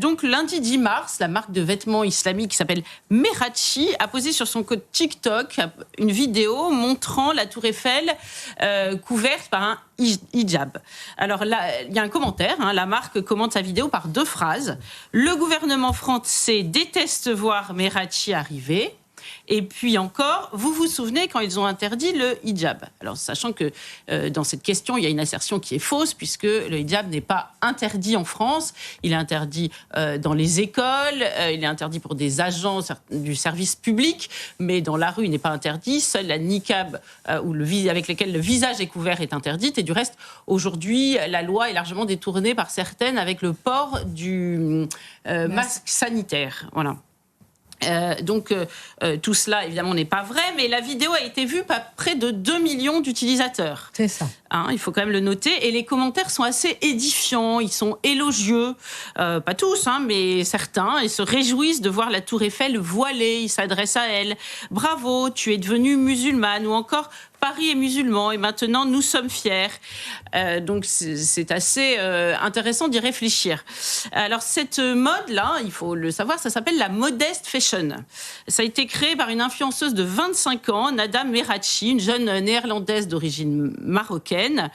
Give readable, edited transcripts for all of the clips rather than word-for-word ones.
donc, lundi 10 mars, la marque de vêtements islamiques qui s'appelle Merachi a posé sur son compte TikTok une vidéo montrant la tour Eiffel couverte par un hijab. Alors là, il y a un commentaire. La marque commente sa vidéo par 2 phrases. Le gouvernement français déteste voir Merachi arriver. Et puis encore, vous vous souvenez quand ils ont interdit le hijab? Alors, sachant que dans cette question, il y a une assertion qui est fausse, puisque le hijab n'est pas interdit en France. Il est interdit dans les écoles, il est interdit pour des agents du service public, mais dans la rue, il n'est pas interdit. Seule la niqab, avec laquelle le visage est couvert, est interdite. Et du reste, aujourd'hui, la loi est largement détournée par certaines avec le port du masque sanitaire. Voilà. Donc, tout cela, évidemment, n'est pas vrai, mais la vidéo a été vue par près de 2 millions d'utilisateurs. C'est ça. Il faut quand même le noter. Et les commentaires sont assez édifiants, ils sont élogieux. Pas tous, mais certains. Ils se réjouissent de voir la tour Eiffel voilée. Ils s'adressent à elle. Bravo, tu es devenue musulmane. Ou encore, Paris est musulman et maintenant nous sommes fiers. Donc c'est assez intéressant d'y réfléchir. Alors cette mode-là, il faut le savoir, ça s'appelle la modest fashion. Ça a été créé par une influenceuse de 25 ans, Nada Merachi, une jeune néerlandaise d'origine marocaine.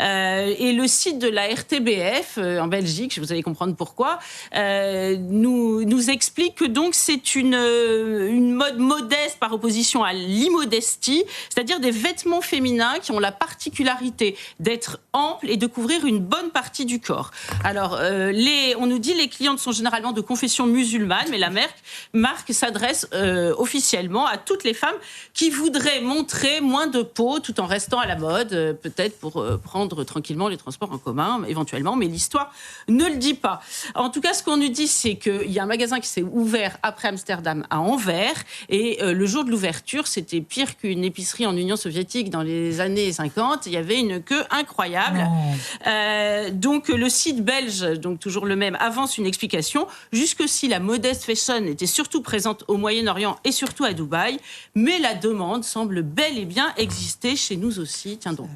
Et le site de la RTBF en Belgique, vous allez comprendre pourquoi, nous explique que donc c'est une mode modeste par opposition à l'immodestie, c'est-à-dire des vêtements féminins qui ont la particularité d'être amples et de couvrir une bonne partie du corps. Alors, on nous dit les clientes sont généralement de confession musulmane, mais la marque s'adresse officiellement à toutes les femmes qui voudraient montrer moins de peau tout en restant à la mode, peut-être pour prendre tranquillement les transports en commun, éventuellement, mais l'histoire ne le dit pas. En tout cas, ce qu'on nous dit, c'est qu'il y a un magasin qui s'est ouvert après Amsterdam à Anvers, et le jour de l'ouverture, c'était pire qu'une épicerie en Union soviétique dans les années 50, il y avait une queue incroyable. Donc le site belge, donc toujours le même, avance une explication. Jusque-ci, la modest fashion était surtout présente au Moyen-Orient et surtout à Dubaï, mais la demande semble bel et bien exister chez nous aussi. Tiens donc.